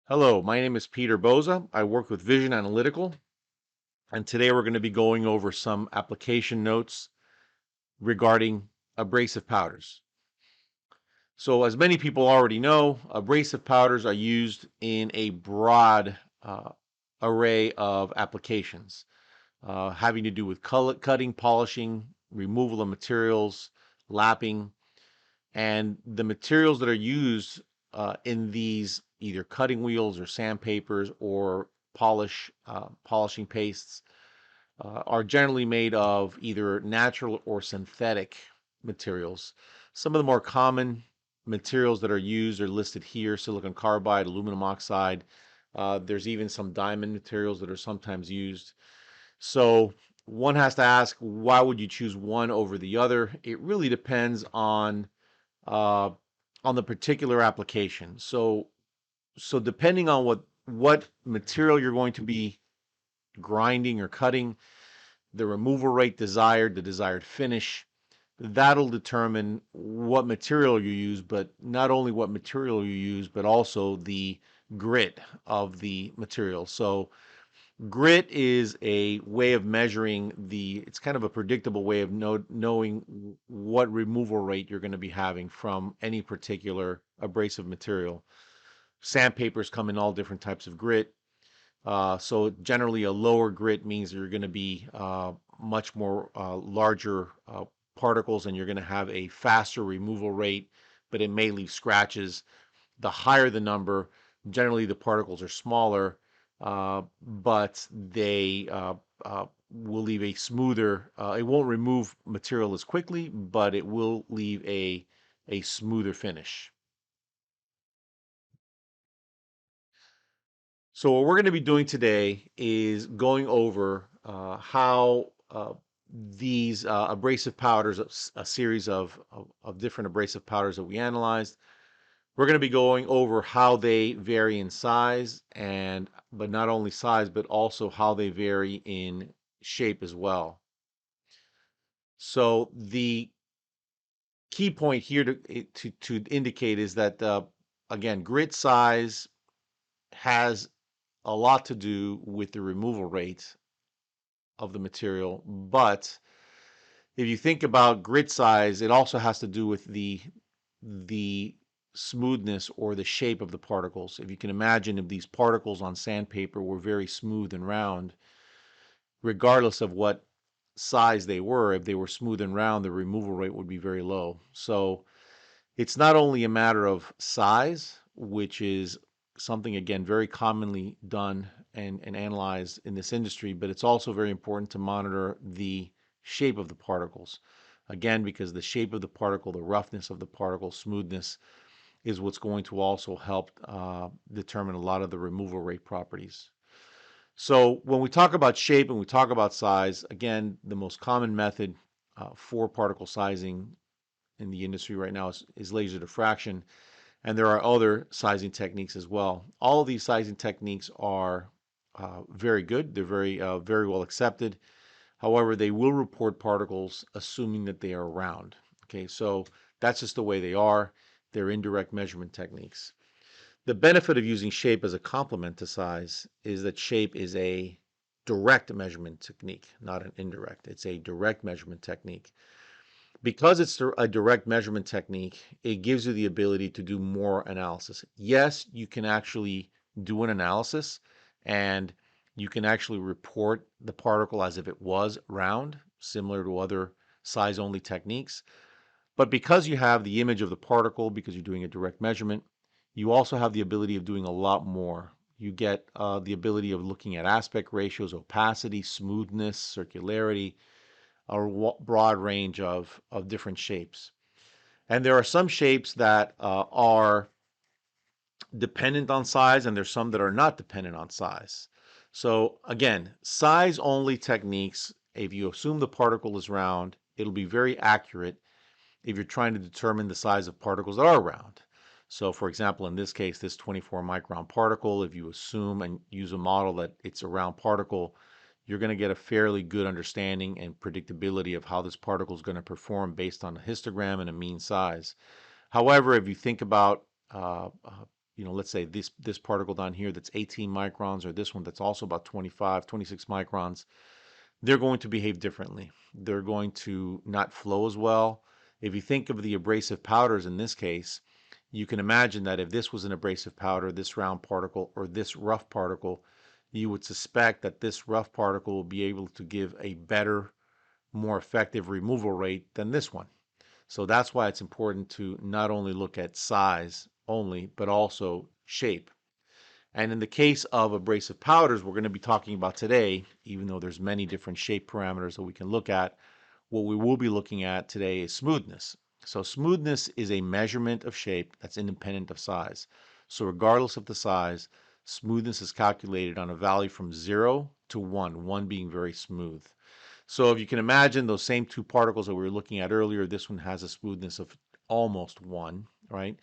Hello, my name is Peter Boza. I work with Vision Analytical, and today we're going to be going over some application notes regarding abrasive powders. So, as many people already know, abrasive powders are used in a broad array of applications, having to do with cutting, polishing, removal of materials, lapping, and the materials that are used in these either cutting wheels or sandpapers or polishing pastes are generally made of either natural or synthetic materials. Some of the more common materials that are used are listed here: silicon carbide, aluminum oxide. There's even some diamond materials that are sometimes used. So one has to ask, why would you choose one over the other? It really depends uh, on the particular application. So depending on what material you're going to be grinding or cutting, the removal rate desired, the desired finish, that'll determine what material you use, but not only what material you use, but also the grit of the material. So grit is a way of measuring it's kind of a predictable way of knowing what removal rate you're going to be having from any particular abrasive material. Sandpapers come in all different types of grit. So generally, a lower grit means you're going to be much more larger particles, and you're going to have a faster removal rate, but it may leave scratches. The higher the number, generally the particles are smaller, but they will leave a smoother. It won't remove material as quickly, but it will leave a smoother finish. So what we're going to be doing today is going over how these abrasive powders, a series of different abrasive powders that we analyzed. We're going to be going over how they vary in size, but not only size, but also how they vary in shape as well. So the key point here to indicate is that again, grit size has a lot to do with the removal rate of the material. But if you think about grit size, it also has to do with the smoothness or the shape of the particles. If you can imagine, if these particles on sandpaper were very smooth and round, regardless of what size they were, if they were smooth and round, the removal rate would be very low. So it's not only a matter of size, which is something, again, very commonly done and analyzed in this industry, but it's also very important to monitor the shape of the particles. Again, because the shape of the particle, the roughness of the particle, smoothness is what's going to also help determine a lot of the removal rate properties. So when we talk about shape and we talk about size, again, the most common method for particle sizing in the industry right now is laser diffraction, and there are other sizing techniques as well. All of these sizing techniques are very good. They're very well accepted. However, they will report particles assuming that they are round. Okay, so that's just the way they are. They're indirect measurement techniques. The benefit of using shape as a complement to size is that shape is a direct measurement technique, not an indirect. It's a direct measurement technique. Because it's a direct measurement technique, it gives you the ability to do more analysis. Yes, you can actually do an analysis and you can actually report the particle as if it was round, similar to other size only techniques. But because you have the image of the particle, because you're doing a direct measurement, you also have the ability of doing a lot more. You get the ability of looking at aspect ratios, opacity, smoothness, circularity, a broad range of different shapes. And there are some shapes that are dependent on size, and there's some that are not dependent on size. So again, size only techniques, if you assume the particle is round, it'll be very accurate if you're trying to determine the size of particles that are round. So for example, in this case, this 24 micron particle, if you assume and use a model that it's a round particle, you're going to get a fairly good understanding and predictability of how this particle is going to perform based on a histogram and a mean size. However, if you think about let's say this particle down here that's 18 microns, or this one that's also about 25, 26 microns, they're going to behave differently. They're going to not flow as well. If you think of the abrasive powders in this case, you can imagine that if this was an abrasive powder, this round particle or this rough particle, you would suspect that this rough particle will be able to give a better, more effective removal rate than this one. So that's why it's important to not only look at size only, but also shape. And in the case of abrasive powders, we're going to be talking about today, even though there's many different shape parameters that we can look at, what we will be looking at today is smoothness. So smoothness is a measurement of shape that's independent of size. So regardless of the size, smoothness is calculated on a value from 0 to 1, 1 being very smooth. So if you can imagine those same two particles that we were looking at earlier, this one has a smoothness of almost 1, right?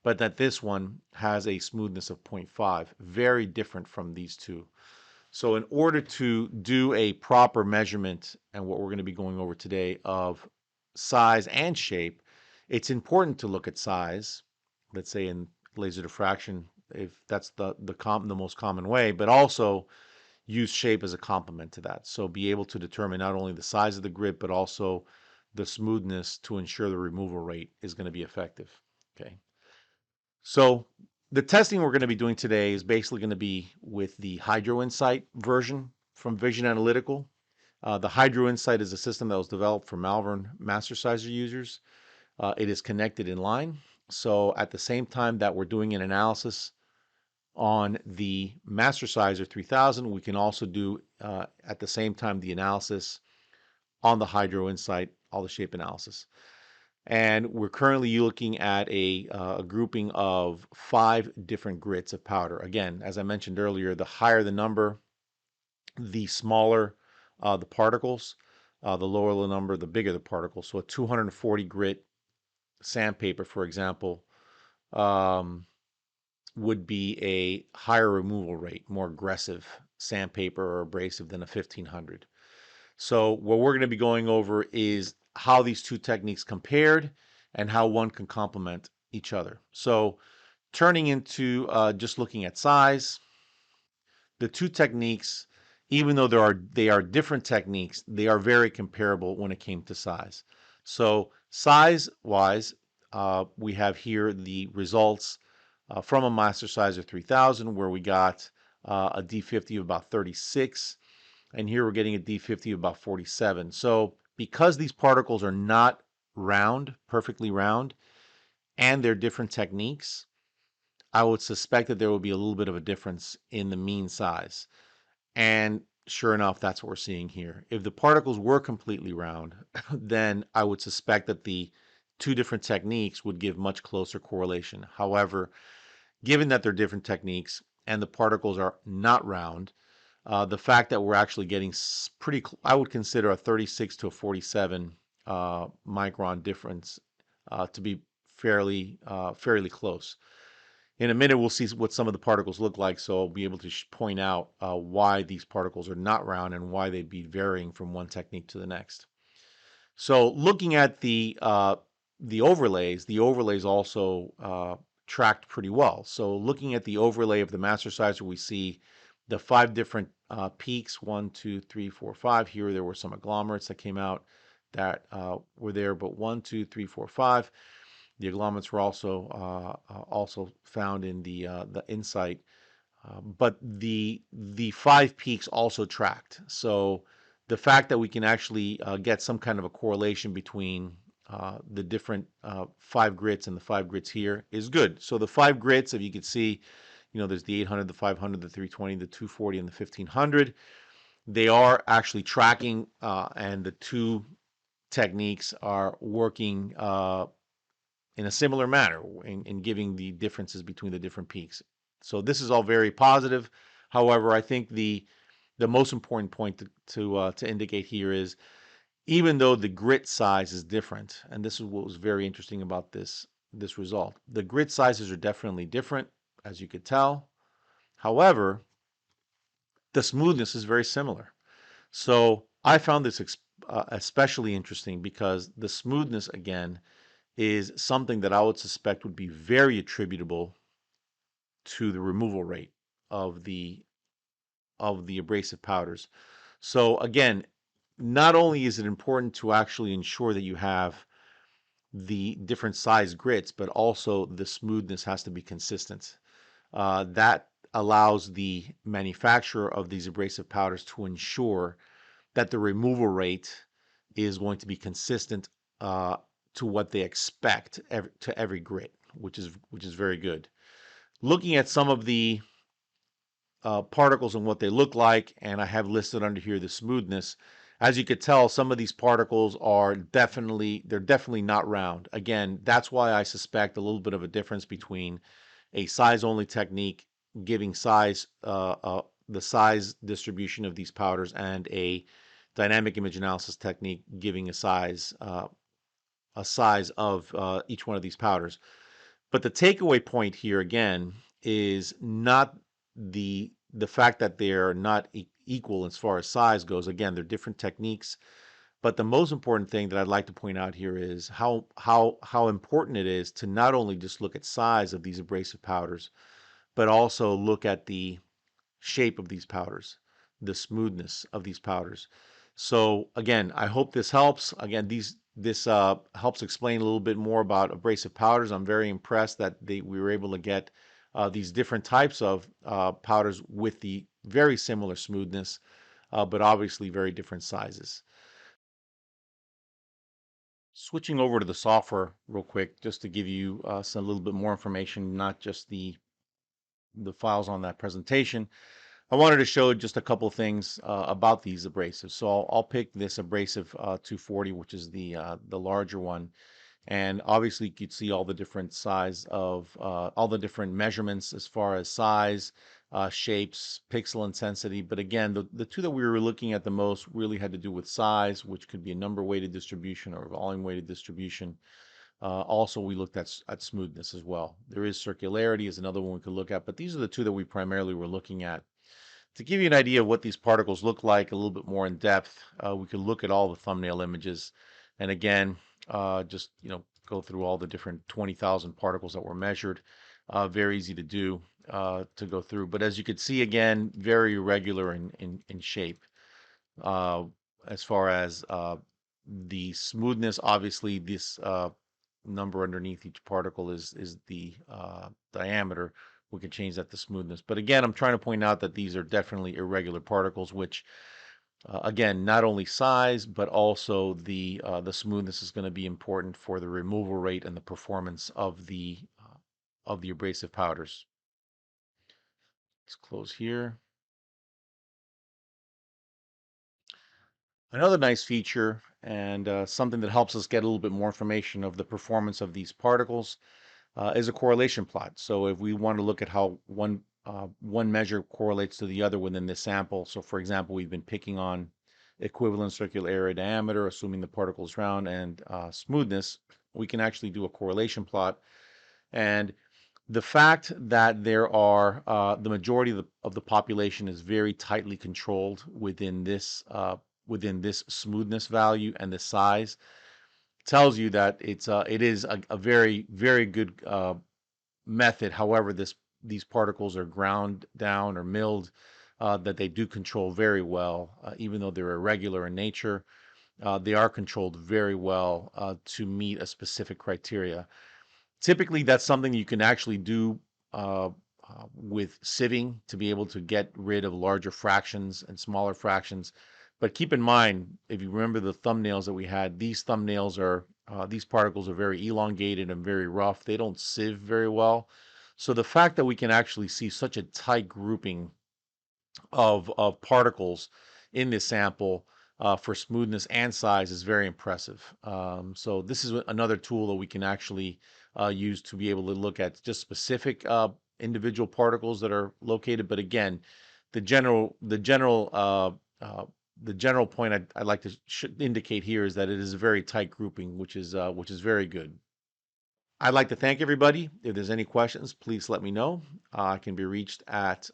But that this one has a smoothness of 0.5, very different from these two. So in order to do a proper measurement, and what we're going to be going over today, of size and shape, it's important to look at size, let's say in laser diffraction, if that's the most common way, but also use shape as a complement to that. So be able to determine not only the size of the grit, but also the smoothness to ensure the removal rate is going to be effective. Okay. So the testing we're going to be doing today is basically going to be with the Hydro Insight version from Vision Analytical. The Hydro Insight is a system that was developed for Malvern Mastersizer users. It is connected in line. So at the same time that we're doing an analysis on the Mastersizer 3000, we can also do at the same time the analysis on the Hydro Insight, all the shape analysis. And we're currently looking at a grouping of 5 different grits of powder. Again, as I mentioned earlier, the higher the number, the smaller the particles. The lower the number, the bigger the particles. So a 240 grit sandpaper, for example, um, would be a higher removal rate, more aggressive sandpaper or abrasive than a 1500. So what we're going to be going over is how these two techniques compared and how one can complement each other. So turning into just looking at size, the two techniques, even though they are different techniques, they are very comparable when it came to size. So size-wise, we have here the results from a Mastersizer 3000, where we got a D50 of about 36, and here we're getting a D50 of about 47. So because these particles are not round, perfectly round, and they're different techniques, I would suspect that there will be a little bit of a difference in the mean size. And sure enough, that's what we're seeing here. If the particles were completely round, then I would suspect that the two different techniques would give much closer correlation. However, given that they're different techniques and the particles are not round, the fact that we're actually getting pretty, I would consider a 36 to a 47 micron difference to be fairly close. In a minute, we'll see what some of the particles look like, so I'll be able to point out why these particles are not round and why they'd be varying from one technique to the next. So looking at the overlays also tracked pretty well. So looking at the overlay of the Mastersizer, we see the 5 different peaks, 1, 2, 3, 4, 5. Here there were some agglomerates that came out that were there, but 1, 2, 3, 4, 5. The agglomerates were also found in the Insight, but the 5 peaks also tracked. So the fact that we can actually get some kind of a correlation between the different 5 grits and the 5 grits here is good. So the 5 grits, if you can see, there's the 800, the 500, the 320, the 240, and the 1500. They are actually tracking, and the two techniques are working in a similar manner in giving the differences between the different peaks. So this is all very positive. However, I think the most important point to indicate here is, even though the grit size is different, and this is what was very interesting about this result, the grit sizes are definitely different, as you could tell. However, the smoothness is very similar. So I found this especially interesting because the smoothness, again, is something that I would suspect would be very attributable to the removal rate of the abrasive powders. So again, not only is it important to actually ensure that you have the different size grits, but also the smoothness has to be consistent. That allows the manufacturer of these abrasive powders to ensure that the removal rate is going to be consistent uh, to what they expect to every grit, which is very good. Looking at some of the particles and what they look like, and I have listed under here the smoothness. As you could tell, some of these particles are definitely not round. Again, that's why I suspect a little bit of a difference between a size only technique giving the size distribution of these powders and a dynamic image analysis technique giving a size of each one of these powders. But the takeaway point here again is not the fact that they're not equal as far as size goes. Again, they're different techniques. But the most important thing that I'd like to point out here is how important it is to not only just look at size of these abrasive powders, but also look at the shape of these powders, the smoothness of these powders. So again, I hope this helps. Again, this helps explain a little bit more about abrasive powders. I'm very impressed that we were able to get these different types of powders with the very similar smoothness, but obviously very different sizes. Switching over to the software real quick, just to give you some a little bit more information, not just the files on that presentation. I wanted to show just a couple things about these abrasives. So I'll pick this abrasive 240, which is the larger one. And obviously you could see all the different size of all the different measurements as far as size, shapes, pixel intensity. But again, the two that we were looking at the most really had to do with size, which could be a number weighted distribution or volume weighted distribution. Also, we looked at smoothness as well. There is circularity is another one we could look at, but these are the two that we primarily were looking at. To give you an idea of what these particles look like a little bit more in depth, we could look at all the thumbnail images. And again, just go through all the different 20,000 particles that were measured. Very easy to do to go through. But as you could see, again, very irregular in shape. Uh, as far as the smoothness, obviously this number underneath each particle is the diameter. We can change that to smoothness. But again, I'm trying to point out that these are definitely irregular particles, which again, not only size, but also the smoothness is going to be important for the removal rate and the performance of the abrasive powders. Let's close here. Another nice feature and something that helps us get a little bit more information of the performance of these particles is a correlation plot. So if we want to look at how one measure correlates to the other within this sample. So for example, we've been picking on equivalent circular area diameter, assuming the particle is round, and smoothness. We can actually do a correlation plot. And the fact that there are the majority of the population is very tightly controlled within this smoothness value and the size tells you that it is a very good method. However, these particles are ground down or milled that they do control very well, even though they're irregular in nature. They are controlled very well to meet a specific criteria. Typically, that's something you can actually do with sieving to be able to get rid of larger fractions and smaller fractions. But keep in mind, if you remember the thumbnails that we had, these particles are very elongated and very rough. They don't sieve very well. So the fact that we can actually see such a tight grouping of particles in this sample for smoothness and size is very impressive. So this is another tool that we can actually use to be able to look at just specific individual particles that are located. But again, the general the general the general point I'd like to indicate here is that it is a very tight grouping, which is very good. I'd like to thank everybody. If there's any questions, please let me know. I can be reached at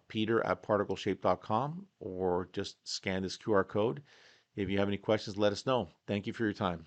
peter@particleshape.com or just scan this QR code. If you have any questions, let us know. Thank you for your time.